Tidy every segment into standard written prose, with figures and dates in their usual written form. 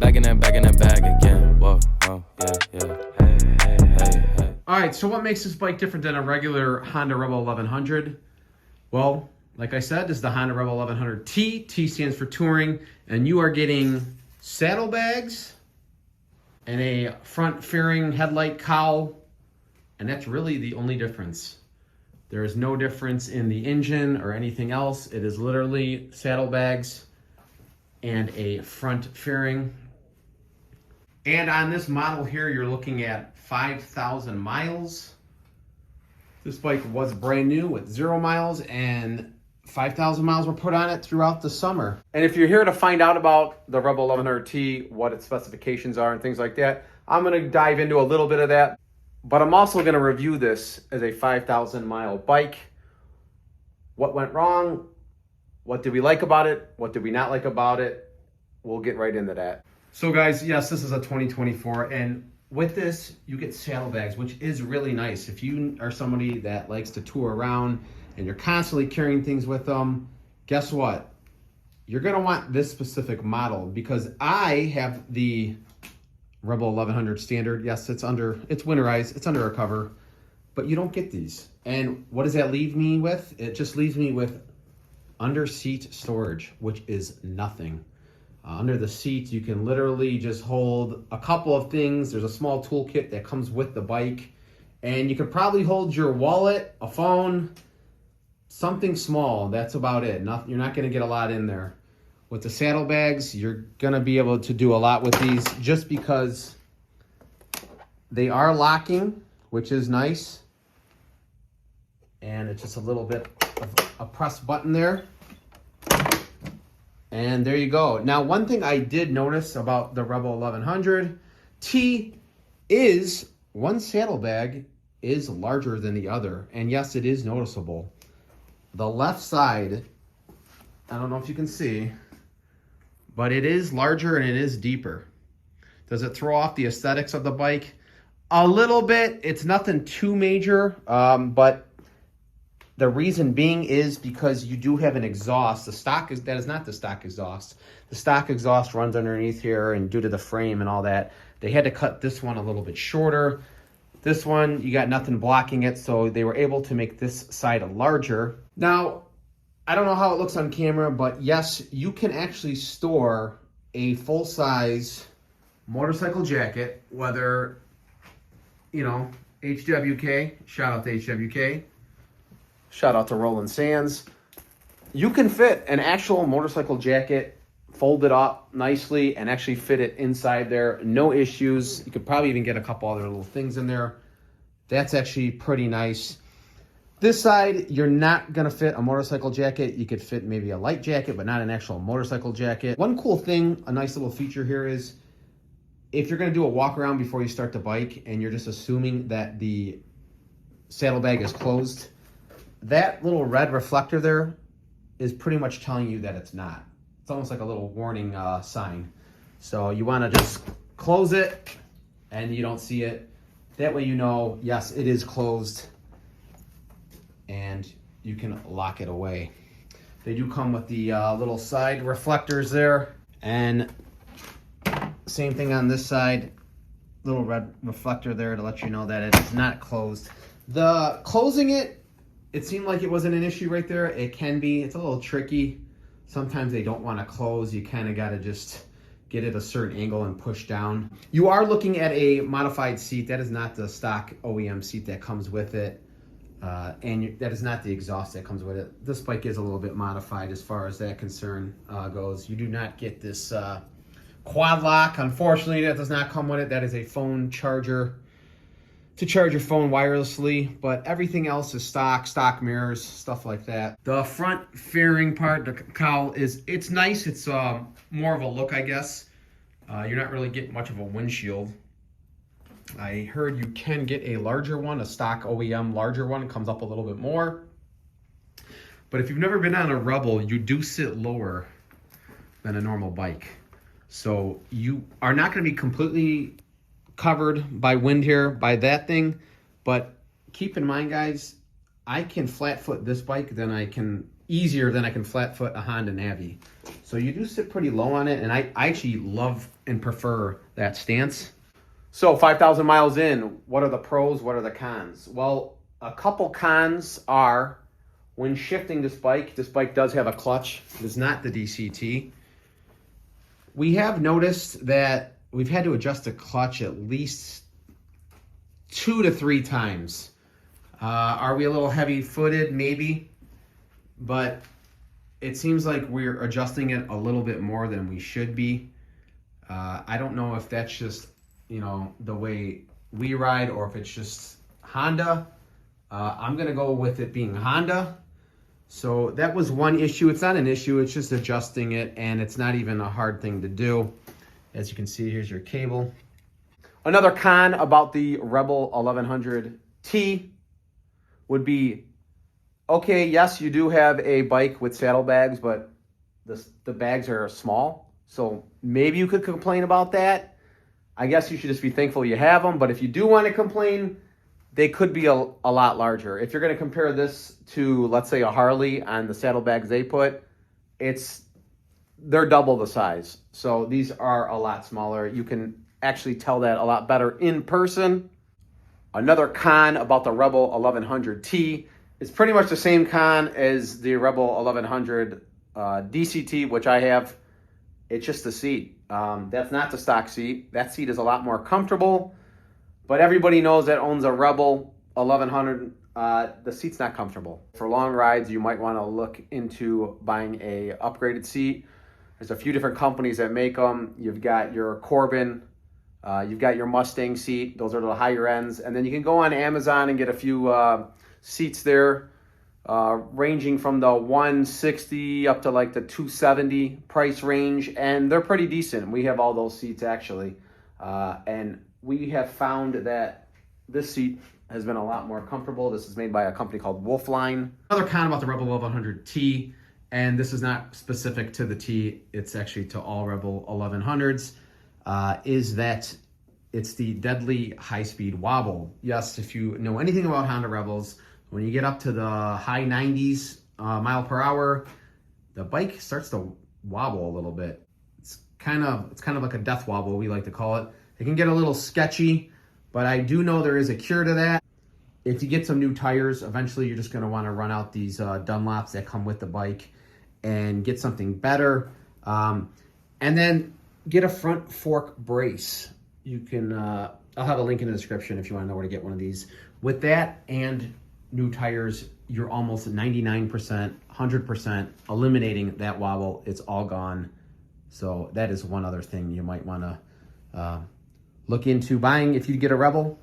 Back in that bag again. Whoa, whoa, yeah, yeah. Hey, hey, hey, hey. All right, so what makes this bike different than a regular Honda Rebel 1100? Well, like I said, this is the Honda Rebel 1100T. T stands for touring, and you are getting saddlebags and a front fairing headlight cowl, and that's really the only difference. There is no difference in the engine or anything else. It is literally saddlebags and a front fairing. And on this model here, you're looking at 5,000 miles. This bike was brand new with 0 miles, and 5,000 miles were put on it throughout the summer. And if you're here to find out about the Rebel 1100T, what its specifications are and things like that, I'm gonna dive into a little bit of that. But I'm also gonna review this as a 5,000 mile bike. What went wrong? What did we like about it? What did we not like about it? We'll get right into that. So guys, yes, this is a 2024, and with this, you get saddlebags, which is really nice. If you are somebody that likes to tour around and you're constantly carrying things with them, guess what? You're gonna want this specific model, because I have the Rebel 1100 standard. Yes, it's winterized, it's under a cover, but you don't get these. And what does that leave me with? It just leaves me with under seat storage, which is nothing. Under the seat, you can literally just hold a couple of things. There's a small toolkit that comes with the bike, and you could probably hold your wallet, a phone, something small. That's about it. You're not going to get a lot in there. With the saddlebags, you're going to be able to do a lot with these, just because they are locking, which is nice. And it's just a little bit of a press button there. And there you go. Now, one thing I did notice about the Rebel 1100 T is one saddlebag is larger than the other. And yes, it is noticeable. The left side, I don't know if you can see, but it is larger and it is deeper. Does it throw off the aesthetics of the bike? A little bit. It's nothing too major, but the reason being is because you do have an exhaust. That is not the stock exhaust. The stock exhaust runs underneath here, and due to the frame and all that, they had to cut this one a little bit shorter. This one, you got nothing blocking it, so they were able to make this side larger. Now, I don't know how it looks on camera, but yes, you can actually store a full-size motorcycle jacket, whether, HWK, shout out to HWK, shout out to Roland Sands. You can fit an actual motorcycle jacket, fold it up nicely, and actually fit it inside there. No issues. You could probably even get a couple other little things in there. That's actually pretty nice. This side, you're not going to fit a motorcycle jacket. You could fit maybe a light jacket, but not an actual motorcycle jacket. One cool thing, a nice little feature here is, if you're going to do a walk around before you start the bike and you're just assuming that the saddlebag is closed, that little red reflector there is pretty much telling you that it's not. It's almost like a little warning sign. So you want to just close it and you don't see it. That way you know, yes, it is closed, and you can lock it away. They do come with the little side reflectors there, and same thing on this side, little red reflector there to let you know that it is not closed. The closing it seemed like it wasn't an issue right there. It can be. It's a little tricky. Sometimes they don't want to close. You kind of got to just get it a certain angle and push down. You are looking at a modified seat. That is not the stock OEM seat that comes with it. And that is not the exhaust that comes with it. This bike is a little bit modified as far as that concern goes. You do not get this quad lock. Unfortunately, that does not come with it. That is a phone charger to charge your phone wirelessly, but everything else is stock mirrors, stuff like that. The front fairing part, the cowl, it's nice. It's more of a look, I guess. You're not really getting much of a windshield. I heard you can get a larger one, a stock OEM larger one. It comes up a little bit more. But if you've never been on a Rebel, you do sit lower than a normal bike. So you are not going to be completely covered by wind here, by that thing. But keep in mind, guys, I can flat foot this bike, then I can easier than I can flat foot a Honda Navi. So you do sit pretty low on it, and I actually love and prefer that stance. So 5,000 miles in, what are the pros, what are the cons? Well, a couple cons are when shifting this bike does have a clutch. It is not the DCT. We have noticed that we've had to adjust the clutch at least 2 to 3 times. Are we a little heavy-footed? Maybe. But it seems like we're adjusting it a little bit more than we should be. I don't know if that's just, the way we ride or if it's just Honda. I'm going to go with it being Honda. So that was one issue. It's not an issue. It's just adjusting it, and it's not even a hard thing to do. As you can see, here's your cable. Another con about the Rebel 1100T would be, okay, yes, you do have a bike with saddlebags, but the bags are small. So maybe you could complain about that. I guess you should just be thankful you have them. But if you do want to complain, they could be a lot larger. If you're going to compare this to, let's say, a Harley on the saddlebags they put, they're double the size. So these are a lot smaller. You can actually tell that a lot better in person. Another con about the Rebel 1100T is pretty much the same con as the Rebel 1100 DCT, which I have. It's just the seat. That's not the stock seat. That seat is a lot more comfortable. But everybody knows that owns a Rebel 1100, the seat's not comfortable. For long rides, you might want to look into buying a upgraded seat. There's a few different companies that make them. You've got your Corbin, you've got your Mustang seat. Those are the higher ends. And then you can go on Amazon and get a few seats there, ranging from the 160 up to like the 270 price range. And they're pretty decent. We have all those seats actually. And we have found that this seat has been a lot more comfortable. This is made by a company called Wolfline. Another con about the Rebel 1100T, and this is not specific to the T, it's actually to all Rebel 1100s, is that it's the deadly high-speed wobble. Yes, if you know anything about Honda Rebels, when you get up to the high 90s mile per hour, the bike starts to wobble a little bit. It's kind of like a death wobble, we like to call it. It can get a little sketchy, but I do know there is a cure to that. If you get some new tires, eventually you're just going to want to run out these Dunlops that come with the bike and get something better. And then get a front fork brace. You can, I'll have a link in the description if you want to know where to get one of these. With that and new tires, you're almost 99%, 100% eliminating that wobble. It's all gone. So that is one other thing you might want to look into buying if you get a Rebel.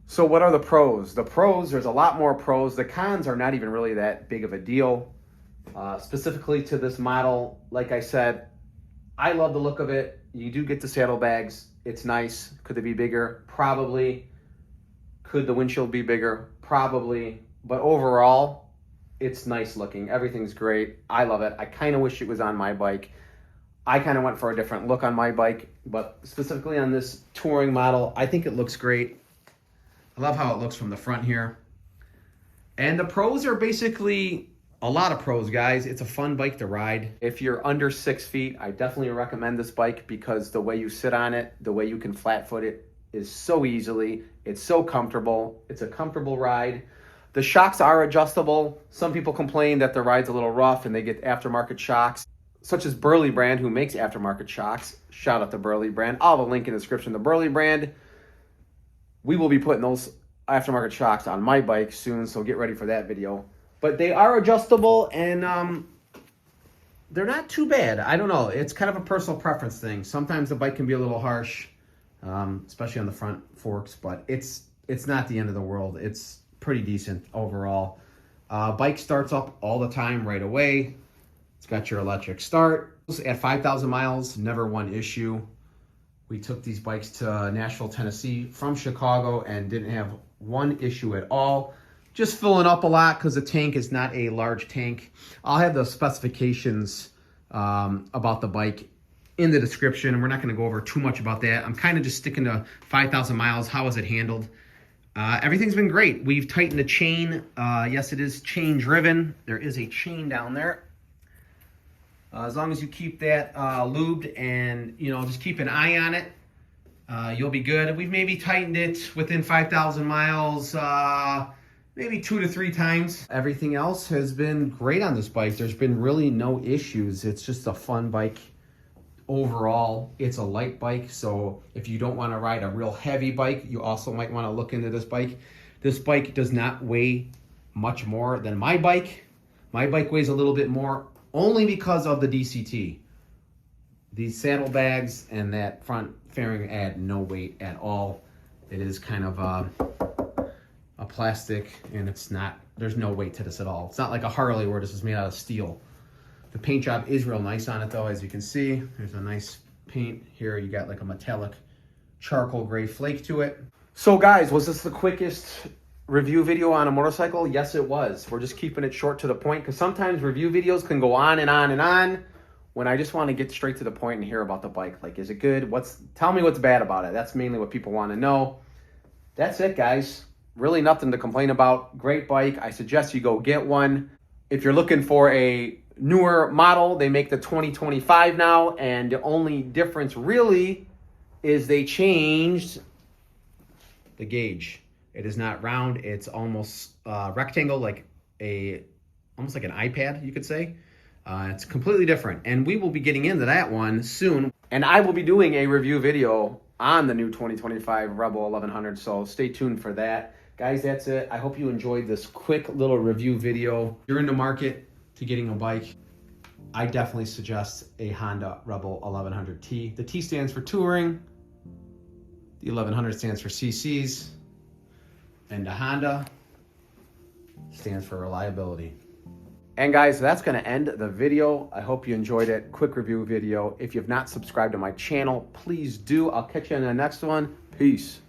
So what are the pros? The pros, there's a lot more pros. The cons are not even really that big of a deal. Specifically to this model, like I said, I love the look of it. You do get the saddlebags. It's nice. Could they be bigger? Probably. Could the windshield be bigger? Probably. But overall, it's nice looking. Everything's great. I love it. I kind of wish it was on my bike. I kind of went for a different look on my bike, but specifically on this touring model, I think it looks great. I love how it looks from the front here. And the pros are basically a lot of pros, guys. It's a fun bike to ride. If you're under 6 feet, I definitely recommend this bike because the way you sit on it, the way you can flat foot it is so easily. It's so comfortable. It's a comfortable ride. The shocks are adjustable. Some people complain that the ride's a little rough and they get aftermarket shocks, such as Burly brand, who makes aftermarket shocks. Shout out to Burly brand. I'll have a link in the description. The Burly brand, we will be putting those aftermarket shocks on my bike soon, so get ready for that video. But they are adjustable, and they're not too bad. I don't know. It's kind of a personal preference thing. Sometimes the bike can be a little harsh, especially on the front forks, but it's not the end of the world. It's pretty decent overall. Bike starts up all the time right away. It's got your electric start. At 5,000 miles, never one issue. We took these bikes to Nashville, Tennessee from Chicago and didn't have one issue at all. Just filling up a lot because the tank is not a large tank. I'll have the specifications about the bike in the description. We're not going to go over too much about that. I'm kind of just sticking to 5,000 miles. How was it handled? Everything's been great. We've tightened the chain. Yes, it is chain driven. There is a chain down there. As long as you keep that lubed and, you know, just keep an eye on it, you'll be good. We've maybe tightened it within 5,000 miles, maybe 2 to 3 times. Everything else has been great on this bike. There's been really no issues. It's just a fun bike. Overall, it's a light bike, so if you don't want to ride a real heavy bike, you also might want to look into this bike. This bike does not weigh much more than my bike. My bike weighs a little bit more only because of the DCT. These saddlebags and that front fairing add no weight at all. It is kind of a plastic, and it's not, there's no weight to this at all. It's not like a Harley where this is made out of steel. The paint job is real nice on it though, as you can see. There's a nice paint here. You got like a metallic charcoal gray flake to it. So guys, was this the quickest review video on a motorcycle? Yes, it was. We're just keeping it short to the point because sometimes review videos can go on and on and on when I just want to get straight to the point and hear about the bike. Like, is it good? Tell me what's bad about it. That's mainly what people want to know. That's it, guys. Really nothing to complain about. Great bike. I suggest you go get one. If you're looking for a newer model, they make the 2025 now, and the only difference really is they changed the gauge. It is not round, it's almost rectangle, like almost like an iPad, you could say. It's completely different, and we will be getting into that one soon. And I will be doing a review video on the new 2025 Rebel 1100, so stay tuned for that. Guys, that's it. I hope you enjoyed this quick little review video. If you're in the market to getting a bike, I definitely suggest a Honda Rebel 1100T. The T stands for touring, the 1100 stands for CCs, and the Honda stands for reliability. And guys, that's gonna end the video. I hope you enjoyed it. Quick review video. If you've not subscribed to my channel, please do. I'll catch you in the next one. Peace.